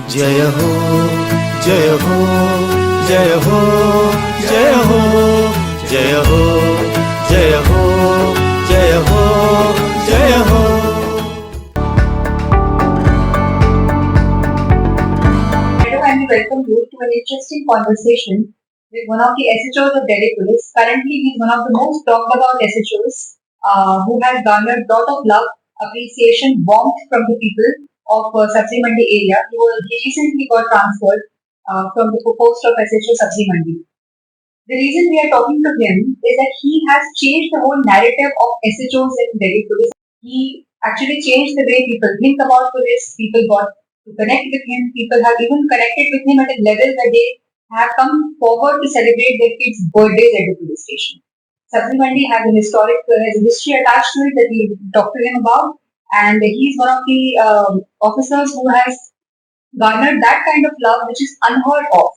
जय हो जय हो जय हो जय हो जय हो जय हो जय हो जय हो। Hello and welcome you to an interesting conversation with one of the SHOs of Delhi Police. Currently, he is one of the most talked about SHOs who has garnered lot of love, appreciation, warmth from the people of Sabzi Mandi area. He recently got transferred from the post of SHO Sabzi Mandi. The reason we are talking to him is that he has changed the whole narrative of SHOs in Delhi Police. He actually changed the way people think about police. People got to connect with him. People have even connected with him at a level where they have come forward to celebrate their kids' birthdays at the police station. Sabzi Mandi has a history attached to it that we talked to him about, and he is one of the officers who has garnered that kind of love which is unheard of,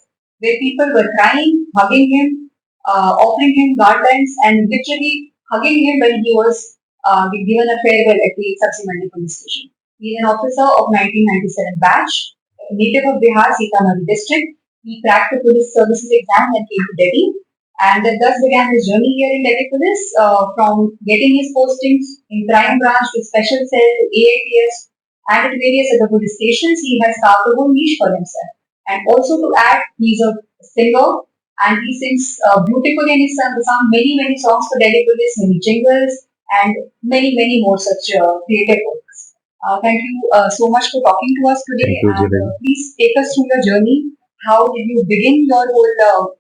where people were crying, hugging him, offering him guardians, and literally hugging him when he was given a farewell at the Sabzi Mandi police station. He is an officer of 1997 batch, a native of Bihar, Sitamarhi district. He cracked the police services exam and came to Delhi, and thus began his journey here in Delhi Police, from getting his postings in crime branch to special cell to AITS and at various other police stations. He has carved a whole niche for himself. And also to add, he's a singer and he sings beautifully, and he's sung many songs for Delhi Police, many jingles and many more such creative works. Thank you so much for talking to us today. Thank you, And Jiven. please take us through your journey. How did you begin your whole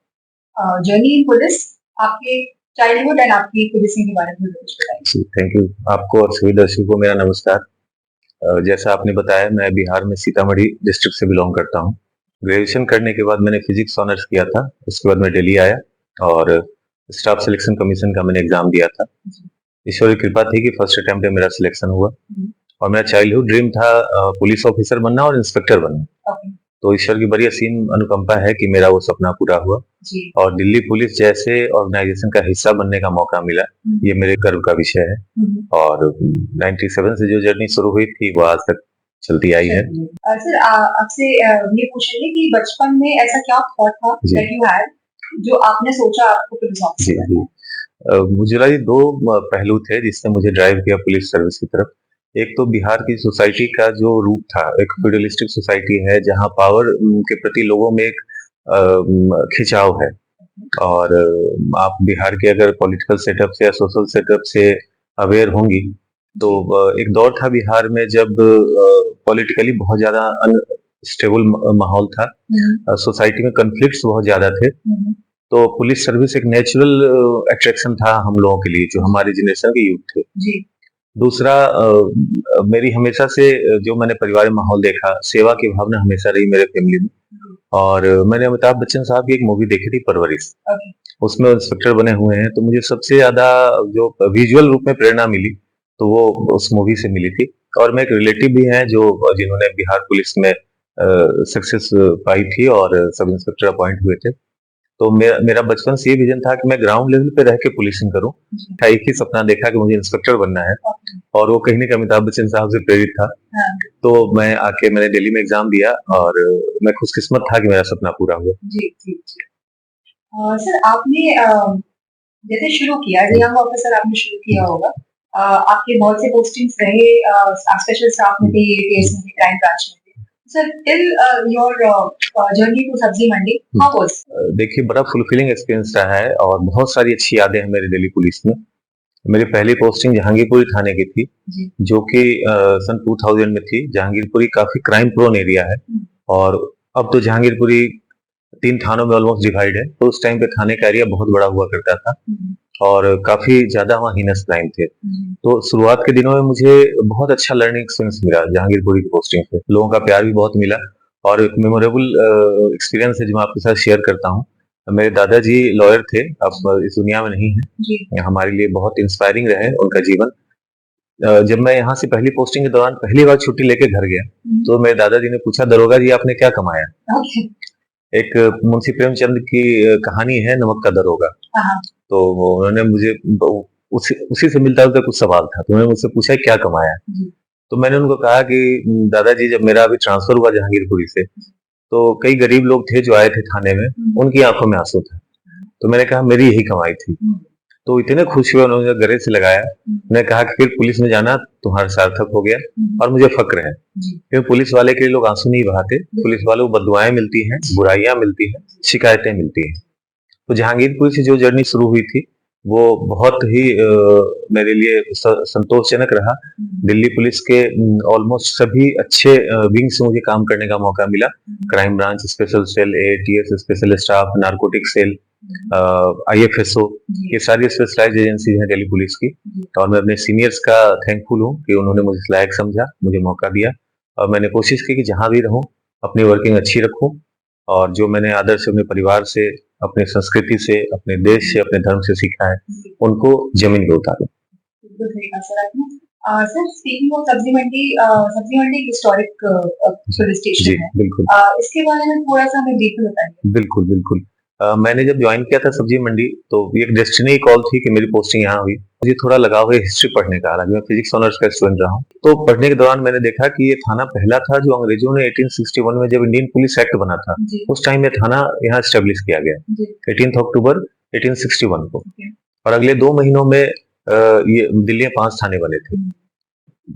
journey in police? आपके childhood and आपकी policing के बारे में कुछ बताइए। जी, thank you आपको और सभी दर्शकों को मेरा नमस्कार। जैसा आपने बताया, मैं बिहार में सीतामढ़ी डिस्ट्रिक्ट से बिलोंग करता हूँ। ग्रेजुएशन करने के बाद मैंने फिजिक्स ऑनर्स किया था। उसके बाद मैं दिल्ली आया और स्टाफ सिलेक्शन कमीशन का मैंने एग्जाम दिया था। ईश्वर की कृपा थी कि फर्स्ट अटेम्प्ट में मेरा सिलेक्शन हुआ और मेरा चाइल्डहुड ड्रीम था पुलिस ऑफिसर बनना और इंस्पेक्टर बनना। तो ईश्वर की बड़ी असीम अनुकंपा है कि मेरा वो सपना पूरा हुआ और दिल्ली पुलिस जैसे ऑर्गेनाइजेशन का हिस्सा बनने का मौका मिला, ये मेरे गर्व का विषय है। और 97 से जो जर्नी शुरू हुई थी वो आज तक चलती आई है। सर आपसे ये पूछेंगे कि बचपन में ऐसा क्या थॉट था दैट यू हैड जो आपने सोचा आपको पुलिस ऑफिसर बनना है? मुझे लगा ये दो पहलू थे जिसने मुझे ड्राइव किया पुलिस सर्विस की तरफ। एक तो बिहार की सोसाइटी का जो रूप था, एक फ्यूडलिस्टिक सोसाइटी है जहां पावर के प्रति लोगों में एक खिंचाव है। और आप बिहार के अगर पॉलिटिकल सेटअप से या सोशल सेटअप से अवेयर होंगी तो एक दौर था बिहार में जब पॉलिटिकली बहुत ज्यादा अनस्टेबल माहौल था, सोसाइटी में कॉन्फ्लिक्ट्स बहुत ज्यादा थे। तो पुलिस सर्विस एक नेचुरल अट्रैक्शन था हम लोगों के लिए, जो हमारे जनरेशन के यूथ थे। दूसरा, मेरी हमेशा से जो मैंने परिवार में माहौल देखा, सेवा की भावना हमेशा रही मेरे फैमिली में। और मैंने अमिताभ बच्चन साहब की एक मूवी देखी थी परवरिश, उसमें इंस्पेक्टर बने हुए हैं, तो मुझे सबसे ज्यादा जो विजुअल रूप में प्रेरणा मिली तो वो उस मूवी से मिली थी। और मैं एक रिलेटिव भी हैं जो जिन्होंने बिहार पुलिस में सक्सेस पाई थी और सब इंस्पेक्टर अपॉइंट हुए थे। तो मेरा बचपन से ये विजन था कि मैं ग्राउंड लेवल पे रह के पुलिसिंग करूं। एक ही सपना देखा कि मुझे इंस्पेक्टर बनना है और वो कहीं ना कहीं अमिताभ बच्चन साहब से प्रेरित था। तो मैंने दिल्ली में एग्जाम दिया और मैं खुशकिस्मत था कि मेरा सपना पूरा हुआ। जी। सर आपने जैसे शुरू किया एज यंग ऑफिसर, आपने शुरू किया होगा, आपके बहुत से पोस्टिंग्स रहे, स्पेशल स्टाफ में थे, एटीएस में, क्राइम ब्रांच में थे। Sir till your journey to sabzi mandi, how was? देखिए, बड़ा फुलफिलिंग एक्सपीरियंस रहा है और बहुत सारी अच्छी यादें हैं मेरी दिल्ली पुलिस में। मेरी पहली पोस्टिंग जहांगीरपुरी थाने की थी, जो कि सन 2000 में थी। जहांगीरपुरी काफी क्राइम प्रोन एरिया है और अब तो जहांगीरपुरी 3 थानों में ऑलमोस्ट डिवाइड है। तो उस टाइम पे थाने का एरिया बहुत बड़ा हुआ करता था और काफी ज्यादा वहाँ हीनस क्राइम थे। तो शुरुआत के दिनों में मुझे बहुत अच्छा लर्निंग एक्सपीरियंस मिला जहांगीरपुरी की पोस्टिंग से। लोगों का प्यार भी बहुत मिला और एक मेमोरेबल एक्सपीरियंस है जो मैं आपके साथ शेयर करता हूँ। मेरे दादाजी लॉयर थे, अब इस दुनिया में नहीं है। हमारे लिए बहुत इंस्पायरिंग रहे उनका जीवन। जब मैं यहाँ से पहली पोस्टिंग के दौरान पहली बार छुट्टी लेके घर गया तो मेरे दादाजी ने पूछा, दरोगा जी आपने क्या कमाया? एक मुंशी प्रेमचंद की कहानी है, नमक का दरोगा। तो उन्होंने मुझे उसी से मिलता जुलता कुछ सवाल था, तो उन्होंने मुझसे पूछा क्या कमाया? तो मैंने उनको कहा कि दादाजी, जब मेरा अभी ट्रांसफर हुआ जहांगीरपुरी से, तो कई गरीब लोग थे जो आए थे थाने में, उनकी आंखों में आंसू था। तो मैंने कहा मेरी यही कमाई थी। तो इतने खुश हुए, उन्होंने गले से लगाया। मैंने कहा कि फिर पुलिस में जाना तुम्हारा सार्थक हो गया और मुझे फक्र है। क्योंकि पुलिस वाले के लिए लोग आंसू नहीं बहाते, पुलिस वालों को बददुआएं मिलती हैं, बुराइयां मिलती हैं, शिकायतें मिलती हैं। तो जहांगीरपुर से जो जर्नी शुरू हुई थी वो बहुत ही मेरे लिए संतोषजनक रहा। दिल्ली पुलिस के ऑलमोस्ट सभी अच्छे विंग से मुझे काम करने का मौका मिला। Crime branch, special cell, ATS, special staff, narcotic cell, IFSO, ये सारी स्पेशलाइज्ड एजेंसी हैं दिल्ली पुलिस की। और मैं अपने सीनियर्स का थैंकफुल हूँ कि उन्होंने मुझे लायक समझा, मुझे मौका दिया और मैंने कोशिश की कि जहां भी रहूं अपनी वर्किंग अच्छी रखूं और जो मैंने आदर्श अपने परिवार से, अपने संस्कृति से, अपने देश से, अपने धर्म से सीखा है, उनको जमीन पे उतारूं। बिल्कुल सही कहा सर आपने। सर, स्पीकिंग ऑफ सब्जी मंडी हिस्टोरिक पुलिस जी, स्टेशन है। बिल्कुल। इसके बारे में थोड़ा सा हमें ब्रीफ में बताइए। बिल्कुल, बिल्कुल। मैंने जब ज्वाइन किया था सब्जी मंडी, तो ये एक डेस्टिनी कॉल थी कि मेरी पोस्टिंग यहाँ हुई। मुझे थोड़ा लगाव है हिस्ट्री पढ़ने का, हालांकि मैं फिजिक्स ऑनर्स का स्टूडेंट रहा हूँ। तो पढ़ने के दौरान मैंने देखा कि ये थाना पहला था जो अंग्रेजों ने 1861 में, जब इंडियन पुलिस एक्ट बना था, जी, उस टाइम में थाना यहाँ स्टेब्लिश किया गया, जी, 18 अक्टूबर 1861 को। ओके, और अगले 2 महीनों में ये दिल्ली में 5 थाने बने थे।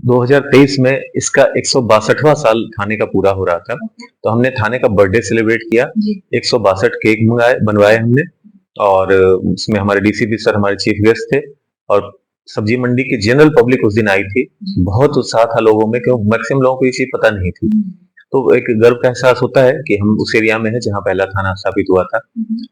2023 में इसका 162वां साल थाने का पूरा हो रहा था। तो हमने थाने का बर्थडे सेलिब्रेट किया। जी, 162 केक बनवाए हमने और उसमें हमारे डीसीपी सर हमारे चीफ गेस्ट थे और सब्जी मंडी की जनरल पब्लिक उस दिन आई थी। बहुत उत्साह था लोगों में, क्योंकि मैक्सिमम लोगों को ये चीज पता नहीं थी। तो एक गर्व का एहसास होता है कि हम उस एरिया में हैं जहाँ पहला थाना स्थापित हुआ था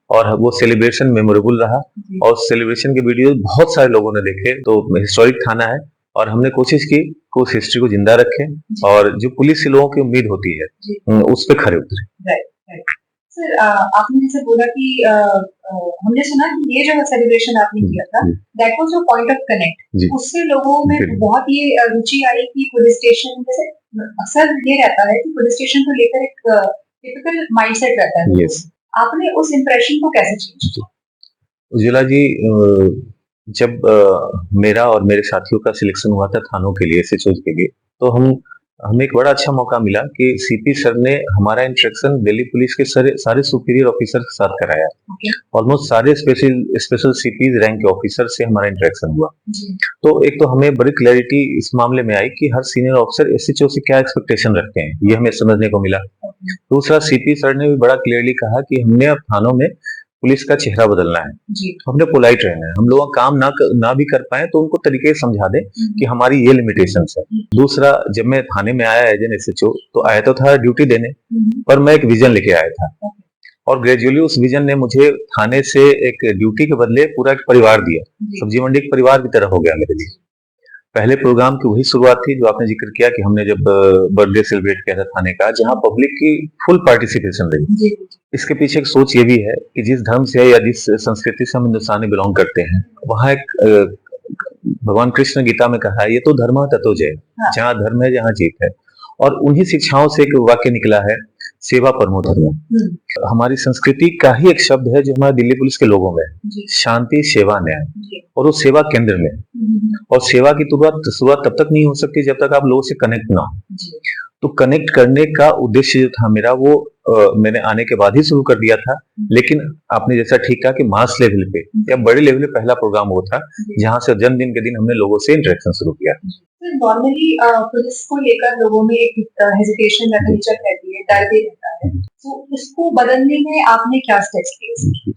और वो सेलिब्रेशन मेमोरेबल रहा। और सेलिब्रेशन के वीडियो बहुत सारे लोगों ने देखे। तो हिस्टोरिक थाना है और हमने कोशिश की कि उस हिस्ट्री को जिंदा रखें और जो पुलिस से लोगों की उम्मीद होती है उस पर खरे उतरे। Right, right. सर, आपने जैसे बोला कि हमने सुना कि ये जो सेलिब्रेशन आपने किया था, that was your point of connect. उससे लोगों में बहुत ये रुचि आई कि पुलिस स्टेशन, जैसे अक्सर ये रहता है कि पुलिस स्टेशन को लेकर एक टिपिकल माइंडसेट रहता है। यस, आपने उस इंप्रेशन को कैसे चेंज किया? उज्ज्वला जी, जब मेरा और मेरे साथियों का सिलेक्शन हुआ था थानों के लिए, SHO के लिए, तो हमें एक बड़ा अच्छा मौका मिला कि CP सर ने हमारा इंटरेक्शन दिल्ली पुलिस के सारे सुपीरियर ऑफिसर के साथ कराया। ऑलमोस्ट सारे स्पेशल CPs रैंक के ऑफिसर से हमारा इंटरेक्शन हुआ। तो एक तो हमें बड़ी क्लैरिटी इस मामले में आई कि हर सीनियर ऑफिसर SHO से क्या एक्सपेक्टेशन रखते हैं, ये हमें समझने को मिला। दूसरा, CP सर ने भी बड़ा क्लियरली कहा कि हमने अब थानों में पुलिस का चेहरा बदलना है, हमने पोलाइट रहना है। हम लोग काम ना भी कर पाए तो उनको तरीके से समझा दें कि हमारी ये लिमिटेशंस है। दूसरा, जब मैं थाने में आया एज एन SHO, तो आया तो था ड्यूटी देने, पर मैं एक विजन लेके आया था और ग्रेजुअली उस विजन ने मुझे थाने से एक ड्यूटी के बदले पूरा एक परिवार दिया। सब्जी मंडी एक परिवार की तरह हो गया मेरे लिए। पहले प्रोग्राम की वही शुरुआत थी जो आपने जिक्र किया कि हमने जब बर्थडे सेलिब्रेट किया था थाने का, जहां पब्लिक की फुल पार्टिसिपेशन रही। इसके पीछे एक सोच ये भी है कि जिस धर्म से या जिस संस्कृति से हम हिंदुस्तान में बिलोंग करते हैं, वहां एक भगवान कृष्ण गीता में कहा है, ये तो धर्म ततो जय, जहाँ धर्म है जहाँ जीत है। और उन्हीं शिक्षाओं से एक वाक्य निकला है, सेवा परमो धर्म। हमारी संस्कृति का ही एक शब्द है जो हमारे दिल्ली पुलिस के लोगों में है, शांति, सेवा, न्याय, और वो सेवा केंद्र में है। और सेवा की शुरुआत तब तक नहीं हो सकती जब तक आप लोगों से कनेक्ट ना हो। तो कनेक्ट करने का उद्देश्य जो था मेरा, वो मैंने आने के बाद ही शुरू कर दिया था। लेकिन आपने जैसा ठीक कहा कि मास लेवल पे या बड़े लेवल पे पहला प्रोग्राम वो था जहां से जन्मदिन के दिन हमने लोगों से इंटरेक्शन शुरू किया। नॉर्मली पुलिस को लेकर लोगों में एक हेजिटेशन या नेचर रहती है, डर भी रहता है। तो इसको बदलने में आपने क्या स्टेप्स लिए?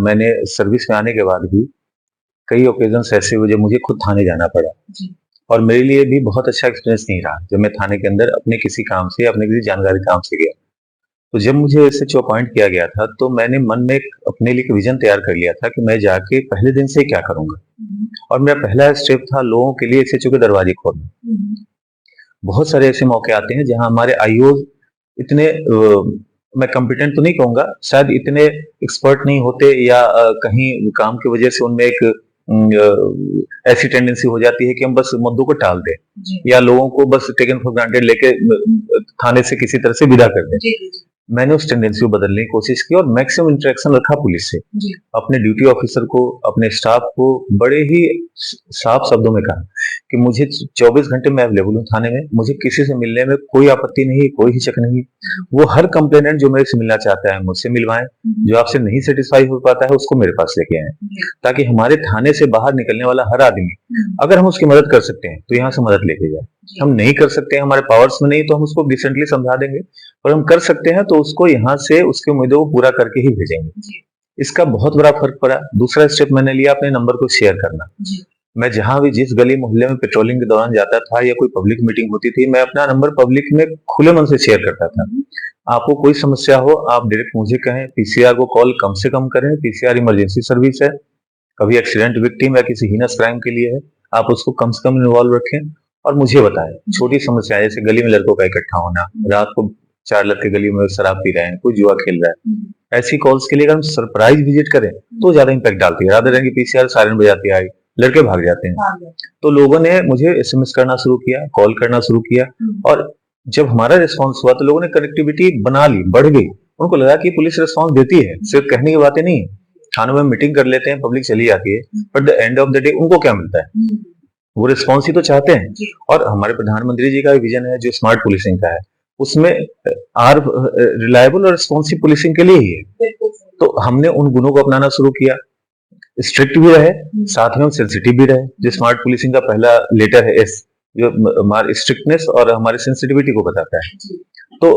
मैंने सर्विस में आने के बाद भी कई ओकेजन्स ऐसे हुए जब मुझे खुद थाने जाना पड़ा और मेरे लिए भी बहुत अच्छा एक्सपीरियंस नहीं रहा जब मैं थाने के अंदर अपने किसी काम से, अपने किसी जानकारी काम से गया। तो जब मुझे SHO अपॉइंट किया गया था तो मैंने मन में अपने लिए एक विजन तैयार कर लिया था कि मैं जाके पहले दिन से क्या करूंगा। और मेरा पहला स्टेप था लोगों के लिए SHO के दरवाजे खोलना। बहुत सारे ऐसे मौके आते हैं जहां हमारे IOs इतने मैं कॉम्पिटेंट तो नहीं कहूंगा, शायद इतने एक्सपर्ट नहीं होते या कहीं काम की वजह से उनमें एक ऐसी टेंडेंसी हो जाती है कि हम बस मुद्दों को टाल दें या लोगों को बस टेकन फॉर ग्रांटेड लेके थाने से किसी तरह से विदा कर दें। मैंने उस टेंडेंसी को बदलने की कोशिश की और मैक्सिमम इंटरेक्शन रखा पुलिस से। अपने ड्यूटी ऑफिसर को, अपने स्टाफ को बड़े ही साफ शब्दों में कहा कि मुझे 24 घंटे मैं अवेलेबल हूँ थाने में, मुझे किसी से मिलने में कोई आपत्ति नहीं, कोई हिचक नहीं। वो हर कंप्लेनेंट जो मेरे से मिलना चाहता है मुझसे मिलवाएं, जो आपसे नहीं सेटिस्फाई हो पाता है उसको मेरे पास लेके आए, ताकि हमारे थाने से बाहर निकलने वाला हर आदमी, अगर हम उसकी मदद कर सकते हैं तो यहाँ से मदद लेके जाए। हम नहीं कर सकते हैं, हमारे पावर्स में नहीं, तो हम उसको डिसेंटली समझा देंगे, और हम कर सकते हैं तो उसको यहाँ से उसकी उम्मीदों को पूरा करके ही भेजेंगे। इसका बहुत बड़ा फर्क पड़ा। दूसरा स्टेप मैंने लिया, अपने नंबर को शेयर करना। मैं जहां भी जिस गली मोहल्ले में पेट्रोलिंग के दौरान जाता था या कोई पब्लिक मीटिंग होती थी, मैं अपना नंबर पब्लिक में खुले मन से शेयर करता था। आपको कोई समस्या हो आप डायरेक्ट मुझे कहें, पीसीआर को कॉल कम से कम करें, पीसीआर इमरजेंसी सर्विस है, कभी एक्सीडेंट विक्टिम या किसी हीनस क्राइम के लिए है, आप उसको कम से कम इन्वॉल्व रखें और मुझे बताएं। छोटी समस्याएं जैसे गली में लड़कों का इकट्ठा होना, रात को 4 लड़के गली में शराब पी रहे हैं, कोई जुआ खेल रहा है, ऐसी कॉल्स के लिए अगर हम सरप्राइज विजिट करें तो ज्यादा इंपैक्ट डालती है। राधे रंगी पीसीआर सायरन बजाती आई, लड़के भाग जाते हैं। तो लोगों ने मुझे एसएमएस करना शुरू किया, कॉल करना शुरू किया, और जब हमारा रिस्पांस हुआ तो लोगों ने कनेक्टिविटी बना ली, बढ़ गई। उनको लगा कि पुलिस रिस्पांस देती है, सिर्फ कहने की बातें नहीं। थानों में मीटिंग कर लेते हैं, पब्लिक चली जाती है, but the end of the day उनको क्या मिलता है? वो रिस्पांस ही तो चाहते हैं। और हमारे प्रधानमंत्री जी का विजन है जो स्मार्ट पुलिसिंग का है, उसमें आर रिलायबल और रिस्पॉन्सिव पुलिसिंग के लिए ही है। तो हमने उन गुणों को अपनाना शुरू किया, स्ट्रिक्ट भी रहे, साथ में हम सेंसिटिव भी रहे। जो स्मार्ट पुलिसिंग का पहला लेटर है एस, जो हमारी स्ट्रिक्टनेस और हमारी सेंसिटिविटी को बताता है। तो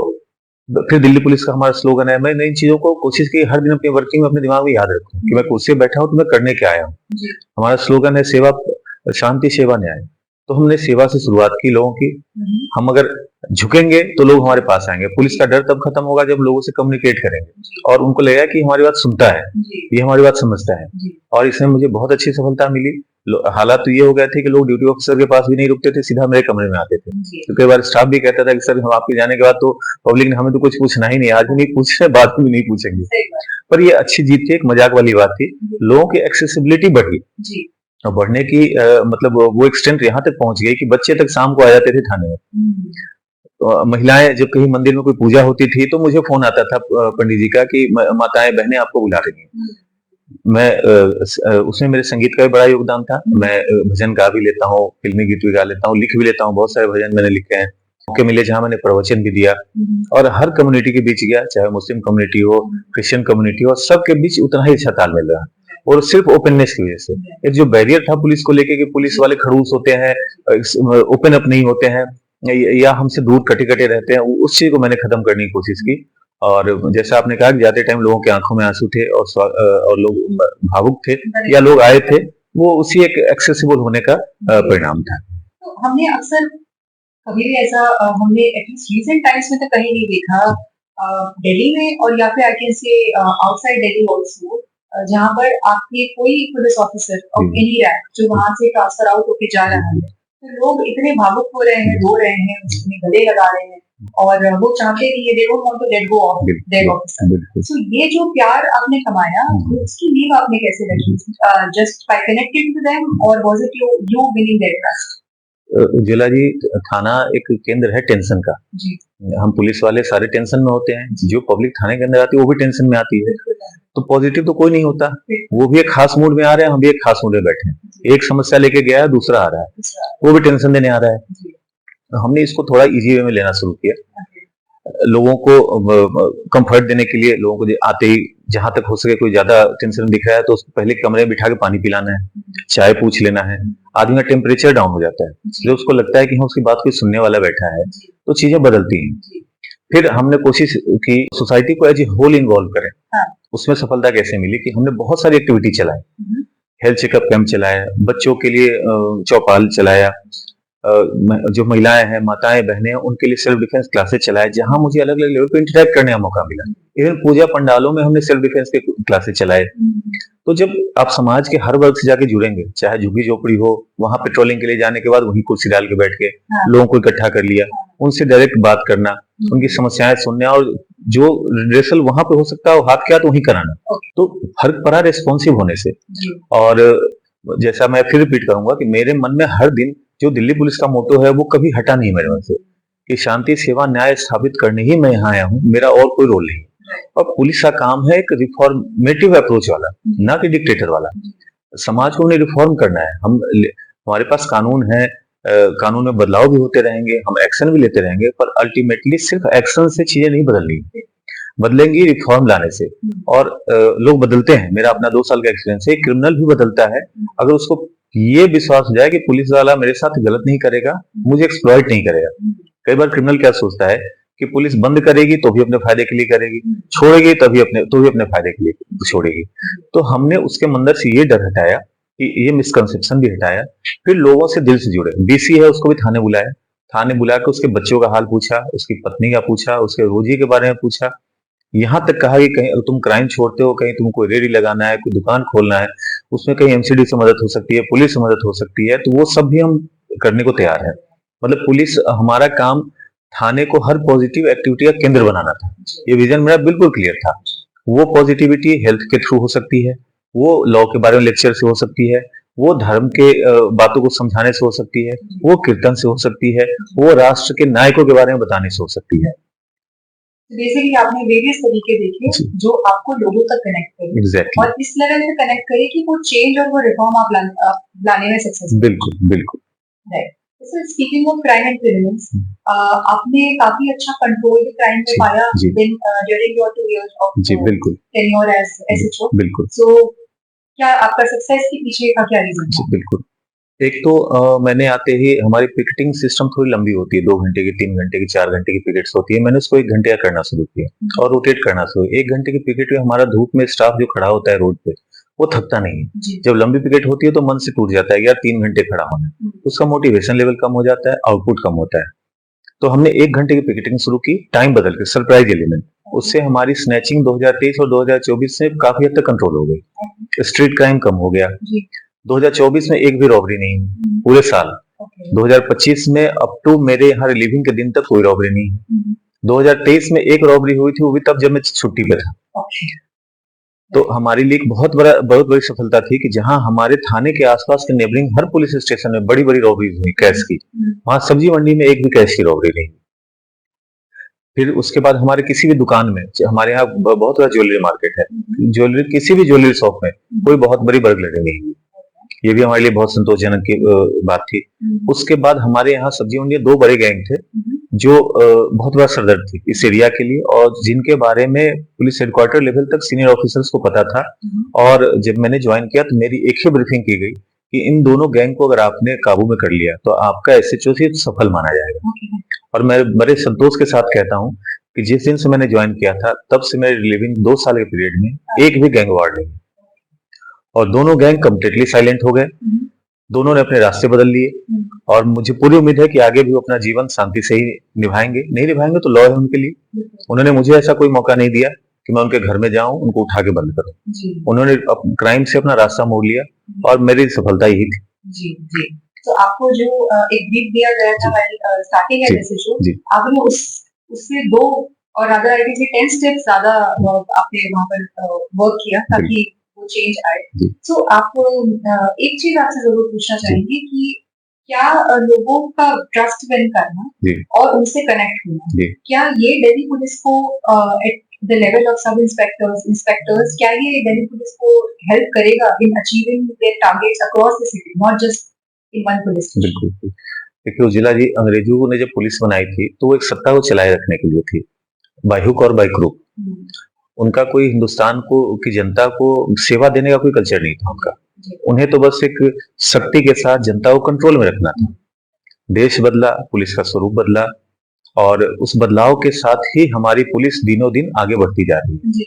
फिर दिल्ली पुलिस का हमारा स्लोगन है, मैं इन चीजों को कोशिश की हर दिन अपनी वर्किंग में अपने दिमाग में याद रखूं कि मैं कुर्सी पे बैठा हूं तो मैं करने क्या आया हूं। हमारा स्लोगन है सेवा, शांति, सेवा, न्याय। तो हमने सेवा से शुरुआत की लोगों की। हम अगर झुकेंगे तो लोग हमारे पास आएंगे। पुलिस का डर तब खत्म होगा जब लोगों से कम्युनिकेट करेंगे और उनको लगेगा कि हमारी बात सुनता है, ये हमारी बात समझता है। और इसमें मुझे बहुत अच्छी सफलता मिली। हालात तो ये हो गए थे कि लोग ड्यूटी ऑफिसर के पास भी नहीं रुकते थे, सीधा मेरे कमरे में आते थे। तो कई बार स्टाफ भी कहता था कि सर हम आपके जाने के बाद तो पब्लिक ने हमें तो कुछ पूछना ही नहीं, आज भी नहीं पूछ रहे, बाद में भी नहीं पूछेंगे। पर ये अच्छी जीत थी, एक मजाक वाली बात थी। लोगों की एक्सेसिबिलिटी बढ़ी, और बढ़ने की मतलब वो एक्सटेंट यहाँ तक पहुंच गई कि बच्चे तक शाम को आ जाते थे थाने में। महिलाएं जब कहीं मंदिर में कोई पूजा होती थी तो मुझे फोन आता था पंडित जी का कि माताएं बहनें आपको बुला रही हैं। मैं उसमें मेरे संगीत का भी बड़ा योगदान था। मैं भजन गा भी लेता हूँ, फिल्मी गीत भी गा लेता हूँ, लिख भी लेता हूँ। बहुत सारे भजन मैंने लिखे हैं। मौके मिले जहाँ मैंने प्रवचन भी दिया और हर कम्युनिटी के बीच गया, चाहे मुस्लिम कम्युनिटी हो, क्रिश्चियन कम्युनिटी हो, सबके बीच उतना ही अच्छा तालमेल रहा। और सिर्फ ओपननेस की वजह से, एक जो बैरियर था पुलिस को लेके कि पुलिस वाले खड़ूस होते हैं, ओपन अप नहीं होते हैं या हमसे दूर कटे कटे रहते हैं, उस चीज को मैंने खत्म करने की कोशिश की। और जैसा आपने कहा कि जाते टाइम लोगों की आंखों में आंसू थे और लोग भावुक थे या लोग आए थे, वो उसी एक एक्सेसिबल होने का परिणाम था। तो हमने अक्सर कभी भी ऐसा हमने एटलीस्ट रीसेंट टाइम्स में तो कहीं नहीं देखा दिल्ली में, और या फिर I can say outside Delhi also, जहाँ पर आपके कोई police officer of any rank जो वहां से ट्रांसफर आउट होके जा रहा है, तो लोग इतने भावुक हो रहे हैं, रो रहे हैं, उसमें गले लगा रहे हैं, और वो चाहते नहीं है, they don't want to let go of their officer. So ये जो प्यार आपने कमाया, उसकी नींव आपने कैसे रखी? Just by connecting to them, और was it you winning their trust? Ujjwala ji, थाना एक केंद्र है टेंशन का। हम पुलिस वाले सारे टेंशन में होते हैं, जो पब्लिक थाने के अंदर आती है वो भी टेंशन में आती है। तो पॉजिटिव तो कोई नहीं होता, वो भी एक खास मूड में आ रहे हैं, हम भी एक खास मूड में बैठे हैं। एक समस्या लेके गया है, दूसरा आ रहा है, वो भी टेंशन देने आ रहा है। तो हमने इसको थोड़ा इजी वे में लेना शुरू किया। लोगों को कंफर्ट देने के लिए, लोगों को आते ही जहां तक हो सके कोई ज्यादा टेंशन दिख रहा है तो उसको पहले कमरे में बिठा के पानी पिलाना है, चाय पूछ लेना है। आदमी का टेम्परेचर डाउन हो जाता है, जब उसको लगता है कि हाँ उसकी बात कोई सुनने वाला बैठा है तो चीजें बदलती हैं। फिर हमने कोशिश की सोसाइटी को एज ए होल इन्वॉल्व करें। उसमें सफलता कैसे मिली कि हमने बहुत सारी एक्टिविटी चलाई, हेल्थ चेकअप कैंप चलाया, बच्चों के लिए चौपाल चलाया, जो महिलाएं हैं, माताएं बहनें हैं, उनके लिए सेल्फ डिफेंस क्लासेस चलाए, जहां मुझे अलग अलग लेवल पे इंटरेक्ट करने का मौका मिला। इवन पूजा पंडालों में हमने सेल्फ डिफेंस के क्लासेस चलाए। तो जब आप समाज के हर वर्ग से जाके जुड़ेंगे, चाहे झुग्गी झोपड़ी हो, वहां पेट्रोलिंग के लिए जाने के बाद वहीं कुर्सी डाल के बैठ के लोगों को इकट्ठा कर लिया, उनसे डायरेक्ट बात करना, उनकी समस्याएं सुनना, और जो रिहर्सल वहां पे हो सकता है वो हाथ क्या तो वहीं कराना। तो फर्क पड़ा रिस्पॉन्सिव होने से। और जैसा मैं फिर रिपीट करूंगा कि मेरे मन में हर दिन जो दिल्ली पुलिस का मोटो है वो कभी हटा नहीं मेरे मन से, कि शांति, सेवा, न्याय स्थापित करने ही मैं यहाँ आया हूँ, मेरा और कोई रोल नहीं। और पुलिस का काम है एक रिफॉर्मेटिव अप्रोच वाला, ना कि डिक्टेटर वाला। समाज को उन्हें रिफॉर्म करना है। हमारे पास कानून है, कानून में बदलाव भी होते रहेंगे, हम एक्शन भी लेते रहेंगे, पर अल्टीमेटली सिर्फ एक्शन से चीजें नहीं बदलनी, बदलेंगी रिफॉर्म लाने से। और लोग बदलते हैं, मेरा अपना 2 साल का एक्सपीरियंस है, क्रिमिनल भी बदलता है अगर उसको ये विश्वास हो जाए कि पुलिस वाला मेरे साथ गलत नहीं करेगा, मुझे एक्सप्लॉइट नहीं करेगा। कई बार क्रिमिनल क्या सोचता है कि पुलिस बंद करेगी तो भी अपने फायदे के लिए करेगी, छोड़ेगी तो भी अपने फायदे के लिए छोड़ेगी। तो हमने उसके अंदर से ये डर हटाया, कि ये मिसकंसेप्शन भी हटाया, फिर लोगों से दिल से जुड़े। डीसी है, उसको भी थाने बुलाया, थाने बुला के उसके बच्चों का हाल पूछा, उसकी पत्नी का पूछा, उसके रोजी के बारे में पूछा, यहाँ तक कहा कि कहीं अगर तुम क्राइम छोड़ते हो, कहीं तुमको रेडी लगाना है, कोई दुकान खोलना है, उसमें कहीं एमसीडी से मदद हो सकती है, पुलिस से मदद हो सकती है, तो वो सब भी हम करने को तैयार है। मतलब पुलिस, हमारा काम थाने को हर पॉजिटिव एक्टिविटी का केंद्र बनाना था। ये विजन मेरा बिल्कुल क्लियर था। वो पॉजिटिविटी हेल्थ के थ्रू हो सकती है, वो लॉ के बारे में लेक्चर से हो सकती है, वो धर्म के बातों को समझाने से हो सकती है, वो कीर्तन से हो सकती है, वो राष्ट्र के नायकों के बारे में बताने से हो सकती है। बेसिकली आपने वेरियस तरीके देखे जो आपको लोगों तक कनेक्ट करे एग्जैक्टली, और इस लेवल पे कनेक्ट करे कि वो चेंज और वो रिफॉर्म आप लाने में सक्सेसफुल। बिल्कुल बिल्कुल। Right. Speaking of crime and criminals, आपने काफी अच्छा कंट्रोल क्राइम में पाया ड्यूरिंग योर 2 years ऑफ जी बिल्कुल टेन्योर एज एसएचओ। बिल्कुल। सो क्या आपका सक्सेस के पीछे का क्या रीजन जी था? बिल्कुल। एक तो मैंने आते ही, हमारी पिकेटिंग सिस्टम थोड़ी लंबी होती है, 2 घंटे की, 3 घंटे की, 4 घंटे की पिकेट्स होती है। मैंने उसको 1 घंटे का करना शुरू किया और रोटेट करना शुरू। 1 घंटे की पिकेट में हमारा धूप में स्टाफ जो खड़ा होता है रोड पे, वो थकता नहीं है। जब लंबी पिकेट होती है तो मन से टूट जाता है कि यार 3 घंटे खड़ा होना है, उसका मोटिवेशन लेवल कम हो जाता है, आउटपुट कम होता है। तो हमने 1 घंटे की पिकेटिंग शुरू की, टाइम बदल के, सरप्राइज एलिमेंट। उससे हमारी स्नैचिंग 2023 और 2024 से काफी हद तक कंट्रोल हो गई, स्ट्रीट क्राइम कम हो गया। 2024 में एक भी रॉबरी नहीं हुई पूरे साल। 2025 में अप टू मेरे यहाँ रिलीविंग के दिन तक कोई रॉबरी नहीं है। 2023 में एक रॉबरी हुई थी, वो भी तब जब मैं छुट्टी पे था। तो हमारे लिए एक बहुत बड़ी सफलता थी कि जहां हमारे थाने के आसपास के नेबरिंग हर पुलिस स्टेशन में बड़ी बड़ी रॉबरीज हुई कैश की, वहां सब्जी मंडी में एक भी कैश की रॉबरी नहीं। फिर उसके बाद हमारे किसी भी दुकान में, हमारे यहाँ बहुत बड़ा ज्वेलरी मार्केट है, ज्वेलरी, किसी भी ज्वेलरी शॉप में कोई बहुत बड़ी बर्गलरी नहीं हुई। ये भी हमारे लिए बहुत संतोषजनक की बात थी। उसके बाद हमारे यहाँ सब्जी मंडी 2 बड़े गैंग थे जो बहुत बड़ा सरदर्द थी इस एरिया के लिए, और जिनके बारे में पुलिस हेडक्वार्टर लेवल तक सीनियर ऑफिसर्स को पता था। और जब मैंने ज्वाइन किया तो मेरी एक ही ब्रीफिंग की गई कि इन दोनों गैंग को अगर आपने काबू में कर लिया तो आपका एसएचओ से सफल माना जाएगा। और मैं बड़े संतोष के साथ कहता हूँ कि जिस दिन से मैंने ज्वाइन किया था तब से मेरे रिलीविंग 2 साल के पीरियड में एक भी गैंग वार नहीं, और दोनों गैंग कम्प्लीटली साइलेंट हो गए, दोनों ने अपने रास्ते बदल लिए। और मुझे पूरी उम्मीद है कि आगे भी वो अपना जीवन शांति से ही निभाएंगे, नहीं निभाएंगे तो लॉ है उनके लिए। उन्होंने मुझे ऐसा कोई मौका नहीं दिया कि मैं उनके घर में जाऊं, उनको उठा के बंद करूं। उन्होंने क्राइम से अपना रास्ता मोड़ लिया और मेरी सफलता यही थी। जी जी। तो आपको जो एक ब्रीफ दिया गया था स्टार्टिंग एज एसएचओ, आपने उससे 2 और अदर आई थिंक 10 स्टेप्स ज्यादा आपने वहां पर वर्क किया ताकि वो चेंज आए। तो आपको एक चीज आपसे जरूर पूछना चाहेंगे कि क्या लोगों का ट्रस्ट विन करना और उनसे कनेक्ट होना, क्या ये दिल्ली पुलिस को एट द लेवल ऑफ सब इंस्पेक्टर्स, क्या ये दिल्ली पुलिस को हेल्प करेगा in achieving their targets across the city, not just in one police station? बिल्कुल। देखिए उजिला जी, अंग्रेजों ने जब पुलिस बनाई थी तो वो एक सत्ता को चलाए रखने के लिए थी, बाय हुक और बाय क्रूक। उनका कोई हिंदुस्तान को की जनता को सेवा देने का कोई कल्चर नहीं था उनका। उन्हें तो बस एक शक्ति के साथ जनता को कंट्रोल में रखना था। देश बदला, पुलिस का स्वरूप बदला, और उस बदलाव के साथ ही हमारी पुलिस दिनों दिन आगे बढ़ती जा रही है।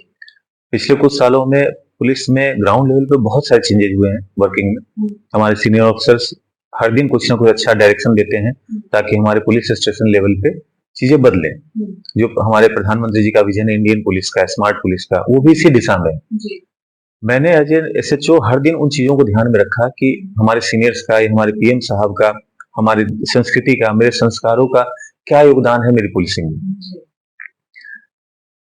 पिछले कुछ सालों में पुलिस में ग्राउंड लेवल पे बहुत सारे चेंजेस हुए हैं वर्किंग में। हमारे सीनियर ऑफिसर्स हर दिन कुछ ना कुछ अच्छा डायरेक्शन देते हैं ताकि हमारे पुलिस स्टेशन लेवल पे चीजें बदले। जो हमारे प्रधानमंत्री जी का विजन है इंडियन पुलिस का, स्मार्ट पुलिस का, वो भी इसी दिशा में है। मैंने एज ए एसएचओ हर दिन उन चीजों को ध्यान में रखा कि हमारे सीनियर्स का या हमारे पीएम साहब का, हमारी संस्कृति का, मेरे संस्कारों का क्या योगदान है मेरी पुलिसिंग में।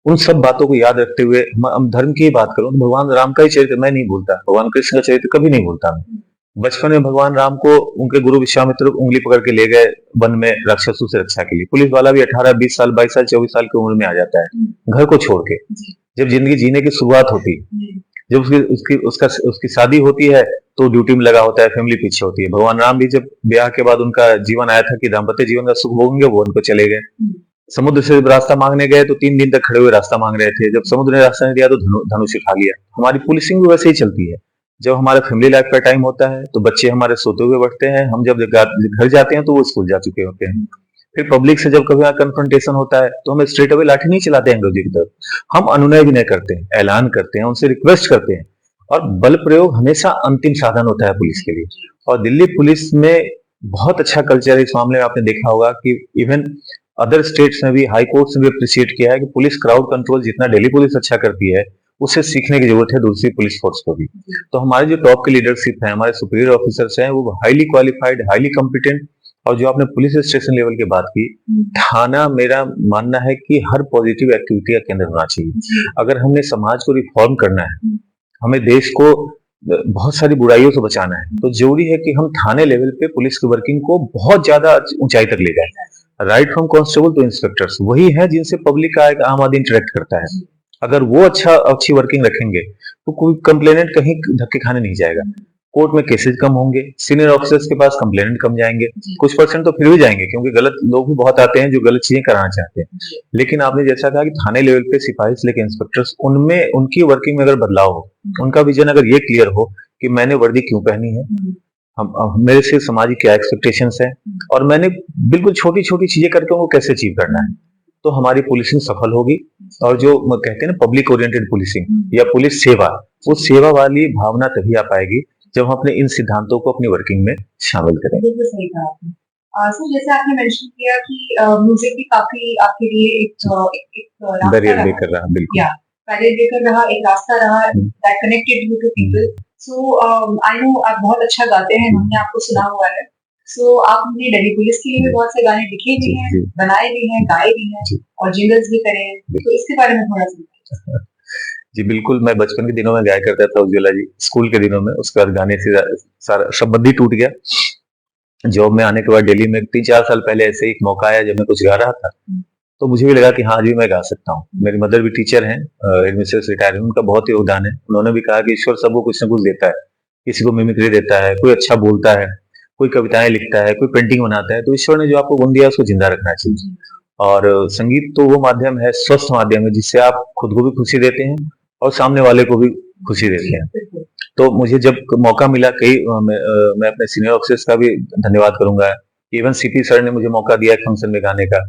उन सब बातों को याद रखते हुए हम धर्म की बात करूं तो भगवान राम का ही चरित्र मैं नहीं भूलता, भगवान कृष्ण का चरित्र कभी नहीं भूलता मैं। बचपन में भगवान राम को उनके गुरु विश्वामित्र उंगली पकड़ के ले गए वन में राक्षसों से रक्षा के लिए। पुलिस वाला भी 18, 20 साल, 22 साल, 24 साल की उम्र में आ जाता है घर को छोड़ के, जब जिंदगी जीने की शुरुआत होती है, जब उसकी शादी होती है तो ड्यूटी में लगा होता है, फैमिली पीछे होती है। भगवान राम भी जब ब्याह के बाद उनका जीवन आया था कि दाम्पत्य जीवन का सुख भोगेंगे, वो उनको चले गए। समुद्र से जब रास्ता मांगने गए तो 3 दिन तक खड़े हुए रास्ता मांग रहे थे। जब समुद्र ने रास्ता नहीं दिया तो धनुष उठा लिया। हमारी पुलिसिंग भी वैसे ही चलती है। जब हमारा फैमिली लाइफ का टाइम होता है तो बच्चे हमारे सोते हुए बढ़ते हैं, हम जब घर जाते हैं तो वो स्कूल जा चुके होते हैं। फिर पब्लिक से जब कभी कन्फ्रंटेशन होता है तो हम स्ट्रेट अवे लाठी नहीं चलाते हैं अंग्रेजी की तरफ, हम अनुनय विनय करते हैं, ऐलान करते हैं, उनसे रिक्वेस्ट करते हैं। और बल प्रयोग हमेशा अंतिम साधन होता है पुलिस के लिए। और दिल्ली पुलिस में बहुत अच्छा कल्चर है इस मामले में। आपने देखा होगा कि इवन अदर स्टेट्स में भी, हाई कोर्ट्स में भी अप्रिशिएट किया है कि पुलिस क्राउड कंट्रोल जितना दिल्ली पुलिस अच्छा करती है, उससे सीखने की जरूरत है दूसरी पुलिस फोर्स को भी। तो हमारे जो टॉप की लीडरशिप है, हमारे सुपीरियर ऑफिसर्स हैं, वो हाईली क्वालिफाइड, हाईली कॉम्पिटेंट। और जो आपने पुलिस स्टेशन लेवल की बात की, थाना मेरा मानना है कि हर पॉजिटिव एक्टिविटी का केंद्र होना चाहिए। अगर हमने समाज को रिफॉर्म करना है, हमें देश को बहुत सारी बुराइयों से बचाना है, तो जरूरी है कि हम थाने लेवल पे पुलिस की वर्किंग को बहुत ज्यादा ऊंचाई तक ले जाए। Right from constable to inspectors, वही है जिनसे पब्लिक का एक आम आदमी इंटरेक्ट करता है। अगर वो अच्छी वर्किंग रखेंगे तो कोई कंप्लेनेंट कहीं धक्के खाने नहीं जाएगा, कोर्ट में केसेस कम होंगे, सीनियर ऑफिसर्स के पास कंप्लेनेंट कम जाएंगे, कुछ परसेंट तो फिर भी जाएंगे क्योंकि गलत लोग भी बहुत आते हैं जो गलत चीजें कराना चाहते हैं। लेकिन आपने जैसा कहा कि थाने लेवल पे सिपाही से लेकर इंस्पेक्टर्स, उनमें उनकी वर्किंग में अगर बदलाव हो, उनका विजन अगर ये क्लियर हो कि मैंने वर्दी क्यों पहनी है, हम मेरे से समाज की क्या एक्सपेक्टेशंस है, और मैंने बिल्कुल छोटी छोटी चीजें करके उनको कैसे अचीव करना है, तो हमारी पुलिसिंग सफल होगी। और जो कहते हैं ना पब्लिक ओरिएंटेड पुलिसिंग या पुलिस सेवा, वो सेवा वाली भावना तभी आ पाएगी जब हम अपने इन सिद्धांतों को अपनी वर्किंग में शामिल करें। बिल्कुल सही कहा आपने। सर जैसे आपने मेंशन किया कि म्यूजिक भी काफी आपके लिए एक बैरियर ब्रेकर रहा, बिल्कुल बैरियर ब्रेकर रहा, एक रास्ता रहा that connected you to people. So I know आप बहुत अच्छा गाते हैं, हमने आपको सुना हुआ है। सो आपने दिल्ली पुलिस के लिए भी बहुत से गाने लिखे भी हैं, बनाए भी हैं, गाए भी हैं और जिंगल्स भी करे हैं, तो इसके बारे में थोड़ा सा। जी बिल्कुल, मैं बचपन के दिनों में गाया करता था उज्ज्वला जी, स्कूल के दिनों में। उसके बाद गाने से सारा शब्द ही टूट गया। जॉब में आने के बाद दिल्ली में 3-4 साल पहले ऐसे एक मौका आया जब मैं कुछ गा रहा था, तो मुझे भी लगा कि हाँ जी मैं गा सकता हूँ। मेरी मदर भी टीचर हैं, एडमिनिस्ट्रेटिव रिटायर, उनका बहुत ही योगदान है। उन्होंने भी कहा कि ईश्वर सबको कुछ न कुछ देता है, किसी को मिमिक्री देता है, कोई अच्छा बोलता है, कोई कविताएं लिखता है, कोई पेंटिंग बनाता है, तो ईश्वर ने जो आपको गुण दिया उसको जिंदा रखना चाहिए। और संगीत तो वो माध्यम है, स्वस्थ माध्यम है, जिससे आप खुद को भी खुशी देते हैं और सामने वाले को भी खुशी देते हैं। तो मुझे जब मौका मिला, मैं अपने सीनियर ऑफिसर्स का भी धन्यवाद करूंगा। इवन सीपी सर ने मुझे मौका दिया फंक्शन में गाने का,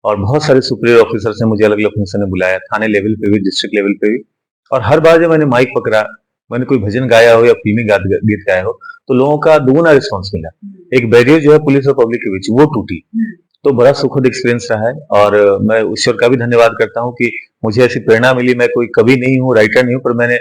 और बहुत सारे सुपीरियर ऑफिसर्स ने मुझे अलग अलग फंक्शन में बुलाया, थाने लेवल पे भी, डिस्ट्रिक्ट लेवल पे भी। और हर बार जब मैंने माइक पकड़ा, मैंने कोई भजन गाया हो या फिल्मी गीत गाया हो, तो लोगों का दुगुना रिस्पॉन्स मिला। एक बैरियर जो है पुलिस और पब्लिक के बीच, वो टूटी। तो बड़ा सुखद एक्सपीरियंस रहा है। और मैं ईश्वर का भी धन्यवाद करता हूँ कि मुझे ऐसी प्रेरणा मिली। मैं कोई कवि नहीं हूँ, राइटर नहीं हूँ, पर मैंने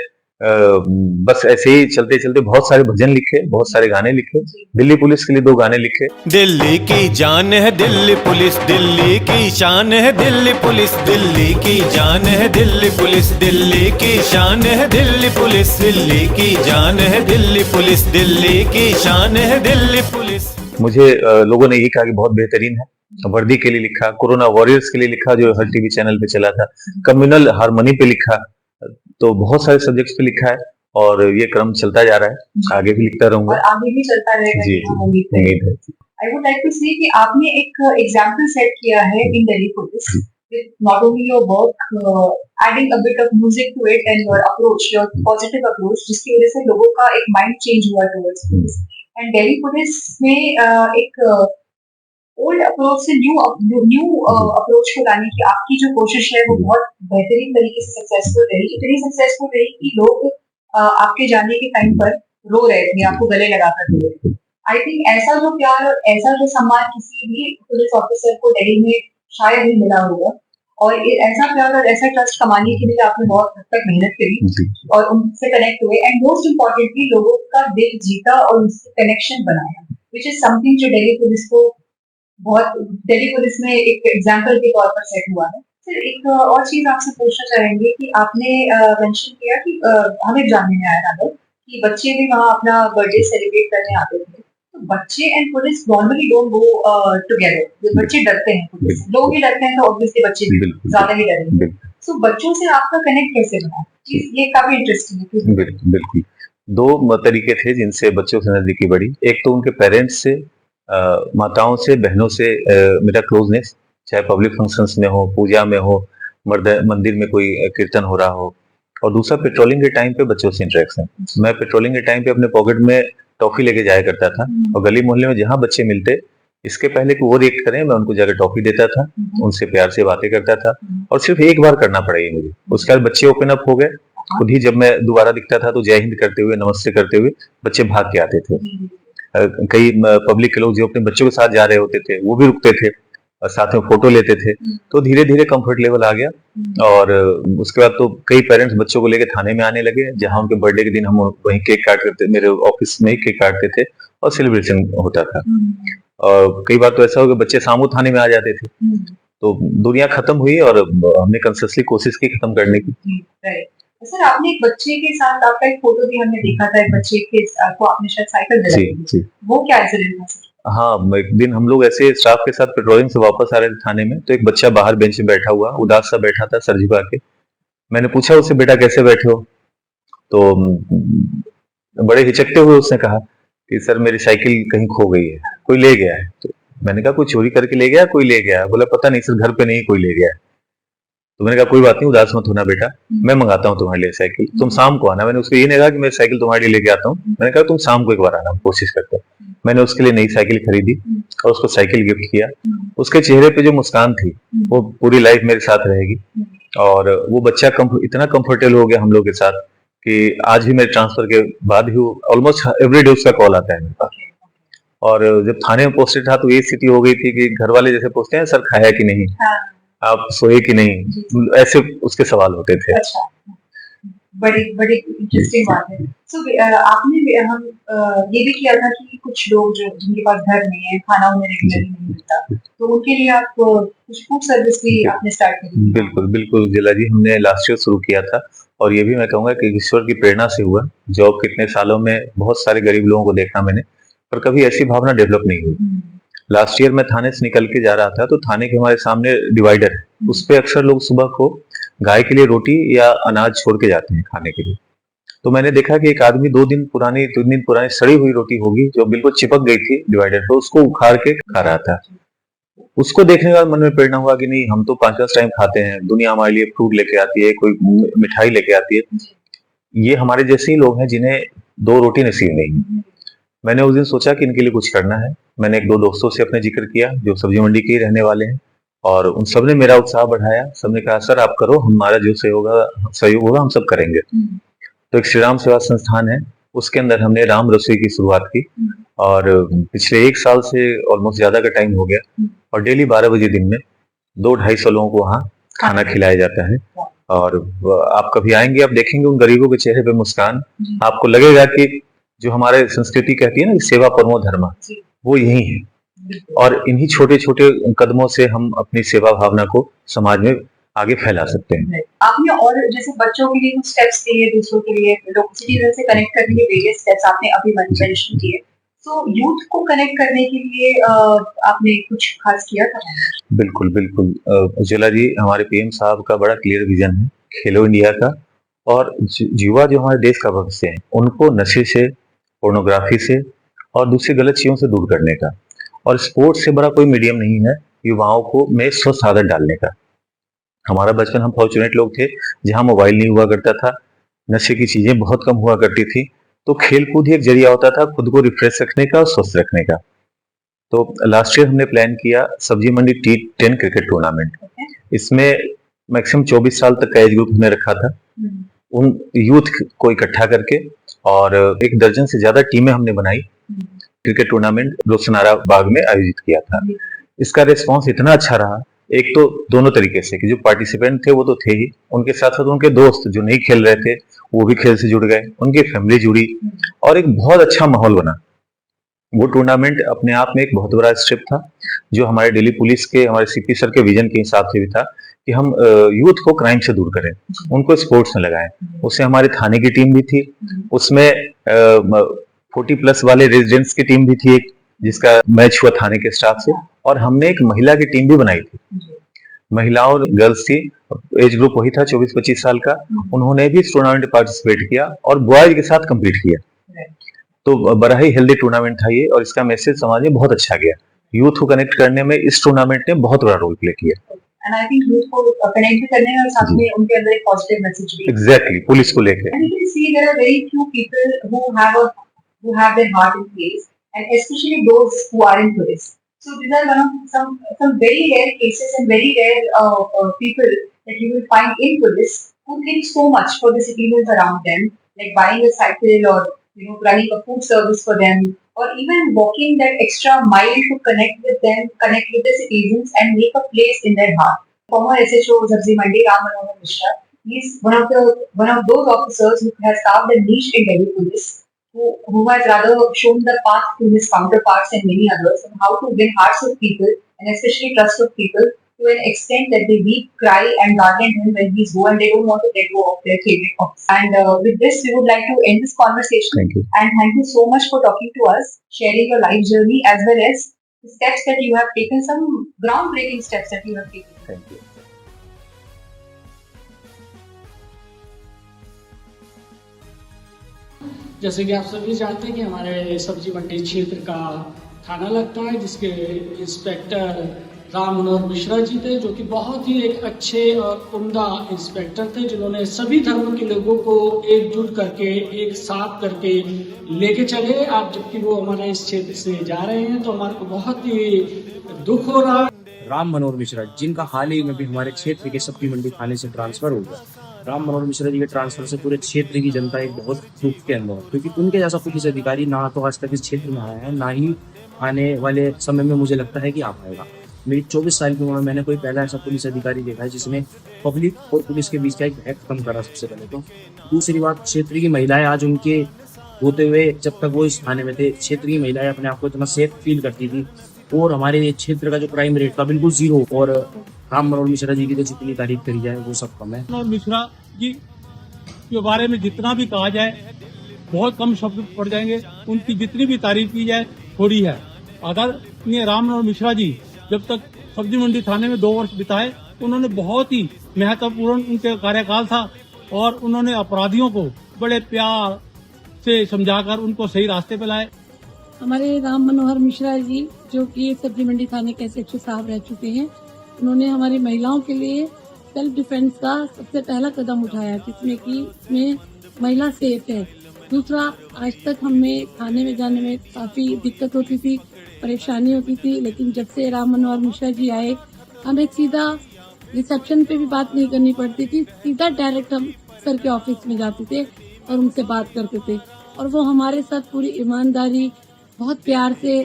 बस ऐसे ही चलते चलते बहुत सारे भजन लिखे, बहुत सारे गाने लिखे। दिल्ली पुलिस के लिए 2 गाने लिखे। दिल्ली की जान है दिल्ली पुलिस, दिल्ली की शान है दिल्ली पुलिस, दिल्ली की जान है दिल्ली पुलिस, दिल्ली की शान है दिल्ली पुलिस, दिल्ली की जान है दिल्ली पुलिस, दिल्ली की शान है दिल्ली पुलिस। मुझे लोगों ने ये कहा कि बहुत बेहतरीन है। वर्दी के लिए लिखा, कोरोना वॉरियर्स के लिए लिखा जो हर टीवी चैनल पे चला था, कम्युनल हार्मनी पे लिखा, तो बहुत सारे सब्जेक्ट्स पे लिखा है। और ये क्रम चलता जा रहा है, आगे भी लिखता रहूंगा, और आगे भी चलता रहेगा। जी उम्मीद है। आई वुड लाइक टू से कि आपने एक एग्जांपल सेट किया है in Delhi police, with not only your work, adding a bit of music to it and your approach, your positive approach, जिसकी वजह से लोगों का एक माइंड चेंज हुआ towards police. And Delhi police में एक ओल्ड अप्रोच से न्यू अप्रोच को लाने की आपकी जो कोशिश है वो बहुत बेहतरीन तरीके से सक्सेसफुल रही। इतनी सक्सेसफुल रही कि लोग आपके जाने के टाइम पर रो रहे थे, आपको गले लगाकर रो रहे थे। आई थिंक ऐसा जो प्यार और ऐसा जो सम्मान किसी भी पुलिस ऑफिसर को दिल्ली में शायद ही मिला होगा। और ऐसा प्यार और ऐसा ट्रस्ट कमाने के लिए आपने बहुत हद तक मेहनत करी और उनसे कनेक्ट हुए, एंड मोस्ट इम्पोर्टेंटली लोगों का दिल जीता और उनसे कनेक्शन बनाया, विच इज समथिंग जो दिल्ली पुलिस को बहुत, दिल्ली पुलिस में एक एग्जाम्पल के तौर पर सेट हुआ है। सर एक और चीज आपसे पूछना चाहेंगे कि आपने मेंशन किया कि हमें जानने में आया था कि बच्चे भी वहाँ अपना बर्थडे सेलिब्रेट करने आते थे। तो बच्चे and police normally don't go together. बच्चे डरते हैं पुलिस, लोग ही डरते हैं, तो ऑब्वियसली बच्चे भी ज्यादा ही डरेंगे। सो बच्चों से आपका कनेक्ट कैसे बना? चीज ये काफी इंटरेस्टिंग है। बिल्कुल बिल्कुल। दो तरीके थे जिनसे बच्चों से नजदीकी बढ़ी। एक तो उनके पेरेंट्स से, माताओं से, बहनों से मेरा क्लोजनेस, चाहे पब्लिक फंक्शंस में हो, पूजा में हो, मंदिर में कोई कीर्तन हो रहा हो। और दूसरा पेट्रोलिंग के टाइम पे बच्चों से इंटरेक्शन। मैं पेट्रोलिंग के टाइम पे अपने पॉकेट में टॉफी लेके जाया करता था, और गली मोहल्ले में जहाँ बच्चे मिलते, इसके पहले कि वो रिएक्ट करें, मैं उनको जाकर टॉफी देता था, उनसे प्यार से बातें करता था। और सिर्फ एक बार करना पड़ा ये मुझे, उसके बाद बच्चे ओपन अप हो गए। खुद ही जब मैं दोबारा दिखता था तो जय हिंद करते हुए, नमस्ते करते हुए बच्चे भाग के आते थे। कई पब्लिक के लोग जो अपने बच्चों के साथ जा रहे होते थे वो भी रुकते थे और साथ में फोटो लेते थे। तो धीरे धीरे कंफर्ट लेवल आ गया। और उसके बाद तो कई पेरेंट्स बच्चों को लेके थाने में आने लगे, जहां उनके बर्थडे के दिन हम वहीं केक काटते थे, मेरे ऑफिस में ही केक काटते थे और सेलिब्रेशन होता था। और कई बार तो ऐसा हो गया बच्चे सामू थाने में आ जाते थे। तो दुनिया खत्म हुई और हमने कंसियसली कोशिश की खत्म करने की। सर, आपने एक बच्चे के साथ, आपका एक फोटो भी हमने देखा था, एक बच्चे के को आपने शायद साइकिल दिलाई थी, वो क्या इंसिडेंट था सर? हाँ, एक दिन हम लोग ऐसे स्टाफ के साथ पेट्रोलिंग से वापस आ रहे थे थाने में, तो एक बच्चा बाहर बेंच में बैठा हुआ उदास सा बैठा था, सर झुका के। मैंने पूछा उससे, बेटा कैसे बैठे हो? तो बड़े हिचकते हुए उसने कहा कि सर मेरी साइकिल कहीं खो गई है, कोई ले गया है। तो मैंने कहा कोई चोरी करके ले गया, कोई ले गया? बोला पता नहीं सर, घर पे नहीं, कोई ले गया है। तो मैंने कहा कोई बात नहीं, उदास मत होना बेटा, मैं मंगाता हूँ तुम्हारे लिए साइकिल, तुम शाम को आना। मैंने उसको ये नहीं कहा कि मैं साइकिल तुम्हारे लिए लेके आता हूँ, मैंने कहा तुम शाम को एक बार आना, कोशिश करते हैं। मैंने उसके लिए नई साइकिल खरीदी और उसको साइकिल गिफ्ट किया। उसके चेहरे पे जो मुस्कान थी वो पूरी लाइफ मेरे साथ रहेगी। और वो बच्चा इतना कंफर्टेबल हो गया हम लोग के साथ कि आज भी मेरे ट्रांसफर के बाद भी ऑलमोस्ट एवरीडे उसका कॉल आता है मेरे पास। और जब थाने में पोस्टेड था तो ये स्थिति हो गई थी कि घर वाले जैसे पूछते हैं सर खाया कि नहीं, आप सोए कि नहीं, ऐसे उसके सवाल होते थे। अच्छा, बड़ी बड़ी इंटरेस्टिंग बात है। सो आपने हम ये भी किया था कि कुछ लोग जो जिनके पास घर नहीं है, खाना उन्हें रेगुलरली नहीं मिलता, तो उनके लिए आप कुछ फूड सर्विस भी आपने स्टार्ट की? बिल्कुल बिल्कुल जिला जी, हमने लास्ट ईयर शुरू किया था। और ये भी मैं कहूंगा कि ईश्वर की प्रेरणा से हुआ। जॉब कितने सालों में बहुत सारे गरीब लोगों को देखा मैंने, पर कभी ऐसी भावना डेवलप नहीं हुई। लास्ट ईयर मैं थाने से निकल के जा रहा था, तो थाने के हमारे सामने डिवाइडर है, उस पे अक्सर लोग सुबह को गाय के लिए रोटी या अनाज छोड़ के जाते हैं खाने के लिए। तो मैंने देखा कि एक आदमी 2 दिन पुरानी सड़ी हुई रोटी होगी जो बिल्कुल चिपक गई थी डिवाइडर पे, उसको उखाड़ के खा रहा था। उसको देखने के बाद मन में प्रेरणा हुआ कि नहीं, हम तो 5-10 टाइम खाते हैं, दुनिया हमारे लिए फ्रूट लेके आती है, कोई मिठाई लेके आती है, ये हमारे जैसे ही लोग हैं जिन्हें 2 रोटी नसीब नहीं। मैंने उस दिन सोचा कि इनके लिए कुछ करना है। मैंने 1-2 दोस्तों से अपने जिक्र किया जो सब्जी मंडी के ही रहने वाले हैं, और उन सब ने मेरा उत्साह बढ़ाया। सबने कहा सर आप करो, हमारा जो सहयोग होगा हम सब करेंगे। तो एक श्री राम सेवा संस्थान है, उसके अंदर हमने राम रसोई की शुरुआत की। और पिछले 1 साल से ऑलमोस्ट ज्यादा का टाइम हो गया, और डेली 12 बजे दिन में 200-250 लोगों को वहाँ खाना खिलाया जाता है। और आप कभी आएंगे, आप देखेंगे उन गरीबों के चेहरे पे मुस्कान, आपको लगेगा कि जो हमारे संस्कृति कहती है ना, सेवा परमो धर्म, वो यही है। और इन्हीं छोटे छोटे कदमों से हम अपनी सेवा भावना को समाज में आगे फैला सकते हैं। आपने और जैसे बच्चों के लिए कुछ स्टेप्स दिए, दूसरों के लिए लोग सिटीजन से कनेक्ट करने के वेरियस स्टेप्स आपने अभी मेंशन किए, तो यूथ को कनेक्ट करने के लिए आपने कुछ खास किया था? बिल्कुल बिल्कुल जिला जी, हमारे पीएम साहब का बड़ा क्लियर विजन है खेलो इंडिया का। और युवा जो हमारे देश का भविष्य है, उनको नशे से, पोर्नोग्राफी से और दूसरी गलत चीजों से दूर करने का। और स्पोर्ट्स से बड़ा कोई मीडियम नहीं है युवाओं को में स्वस्थ आदत डालने का। हमारा बचपन, हम फॉर्चुनेट लोग थे जहां मोबाइल नहीं हुआ करता था, नशे की चीजें बहुत कम हुआ करती थी, तो खेल कूद ही एक जरिया होता था खुद को रिफ्रेश रखने का और स्वस्थ रखने का। तो लास्ट ईयर हमने प्लान किया सब्जी मंडी T10 क्रिकेट टूर्नामेंट। इसमें मैक्सिमम 24 साल तक का एज ग्रुप हमने रखा था। उन यूथ को इकट्ठा करके और 1 दर्जन से ज्यादा टीमें हमने बनाई, क्रिकेट टूर्नामेंट रोशनारा बाग में आयोजित किया था। इसका रिस्पांस इतना अच्छा रहा, एक तो दोनों तरीके से कि जो पार्टिसिपेंट थे वो तो थे ही, उनके साथ साथ उनके दोस्त जो नहीं खेल रहे थे वो भी खेल से जुड़ गए, उनकी फैमिली जुड़ी, और एक बहुत अच्छा माहौल बना। वो टूर्नामेंट अपने आप में एक बहुत बड़ा स्टेप था, जो हमारे दिल्ली पुलिस के, हमारे सीपी सर के विजन के हिसाब से भी था कि हम यूथ को क्राइम से दूर करें, उनको स्पोर्ट्स में लगाएं। उससे हमारे थाने की टीम भी थी, उसमें 40+ वाले रेजिडेंट्स की टीम भी थी एक, जिसका मैच हुआ थाने के स्टाफ से, और हमने एक महिला की टीम भी बनाई थी। महिलाओं और गर्ल्स थी, एज ग्रुप वही था 24-25 साल का। उन्होंने भी इस टूर्नामेंट में पार्टिसिपेट किया और बॉयज के साथ कंप्लीट किया। तो बड़ा ही हेल्दी टूर्नामेंट था ये, और इसका मैसेज समाज में बहुत अच्छा गया। यूथ को कनेक्ट करने में इस टूर्नामेंट ने बहुत बड़ा रोल प्ले किया। And I think youth को कनेक्ट करने में और साथ में उनके अंदर एक पॉजिटिव मैसेज भी। एग्जैक्टली, पुलिस को लेकर। And you can see there are very few people who have their heart in place, and especially those who are in police. So these are one of some very rare cases and very rare people that you will find in police who think so much for the citizens around them, like buying a cycle or running a food service for them, or even walking that extra mile to connect with them, connect with the citizens and make a place in their heart. Former SHO Sabzi Mandi Ram Manohar Mishra, he is one of those officers who has carved a niche in Delhi police, who has rather shown the path to his counterparts and many others on how to win hearts of people and especially trust of people to an extent that they weep, cry and garland him when he's go and they don't want to let go of their favorite office. And with this, we would like to end this conversation. Thank you. And thank you so much for talking to us, sharing your life journey as well as the steps that you have taken, some groundbreaking steps that you have taken. Thank you. जैसे कि आप सभी जानते हैं कि हमारे सब्जी मंडी क्षेत्र का थाना लगता है, जिसके इंस्पेक्टर राम मनोहर मिश्रा जी थे, जो कि बहुत ही एक अच्छे और उम्दा इंस्पेक्टर थे, जिन्होंने सभी धर्म के लोगों को एकजुट करके एक साथ करके लेके चले। आप जबकि वो हमारे इस क्षेत्र से जा रहे हैं तो हमारे को बहुत ही दुख हो रहा है। राम मनोहर मिश्रा, जिनका हाल ही में भी हमारे क्षेत्र के सब्जी मंडी थाने से ट्रांसफर हो गया। राम मनोहर मिश्रा जी के ट्रांसफर से पूरे क्षेत्र की जनता एक बहुत दुख के अंदर, क्योंकि उनके जैसा पुलिस अधिकारी ना तो आज तक इस क्षेत्र में आया है, ना ही आने वाले समय में मुझे लगता है कि आ पाएगा। मेरी 24 साल की उम्र में मैंने कोई पहला ऐसा पुलिस अधिकारी देखा है जिसने पब्लिक और पुलिस के बीच का एक भेद कम करा। सबसे पहले तो दूसरी बात, क्षेत्र की महिलाएं आज उनके होते हुए, जब तक वो इस थाने में थे, क्षेत्र की महिलाएं अपने आप को इतना सेफ फील करती थी और हमारे क्षेत्र का जो क्राइम रेट था बिल्कुल जीरो। और राम मनोहर मिश्रा जी की तो जितनी तारीफ करी जाए वो सब कम है। मनोहर मिश्रा जी के बारे में जितना भी कहा जाए बहुत कम शब्द पड़ जाएंगे, उनकी जितनी भी तारीफ की जाए थोड़ी है। अगर ये राम मनोहर मिश्रा जी जब तक सब्जी मंडी थाने में 2 वर्ष बिताए, उन्होंने बहुत ही महत्वपूर्ण उनके कार्यकाल था और उन्होंने अपराधियों को बड़े प्यार से समझाकर उनको सही रास्ते पे लाए। हमारे राम मनोहर मिश्रा जी, जो कि सब्जी मंडी थाने के SHO साहब रह चुके हैं, उन्होंने हमारी महिलाओं के लिए सेल्फ डिफेंस का सबसे पहला कदम उठाया, जिसमें कि इसमें महिला सेफ है। दूसरा, आज तक हमें थाने में जाने में काफी दिक्कत होती थी, परेशानी होती थी, लेकिन जब से राम मनोहर मिश्रा जी आए, हमें सीधा रिसेप्शन पे भी बात नहीं करनी पड़ती थी, सीधा डायरेक्ट हम सर के ऑफिस में जाते थे और उनसे बात करते थे, और वो हमारे साथ पूरी ईमानदारी, बहुत प्यार से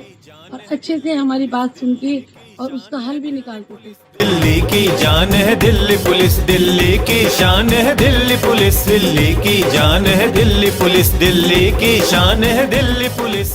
और अच्छे से हमारी बात सुन के और उसका हल भी निकालते थे। दिल्ली की जान है दिल्ली पुलिस, दिल्ली की शान है दिल्ली पुलिस, दिल्ली की जान है दिल्ली पुलिस, दिल्ली की शान है दिल्ली पुलिस।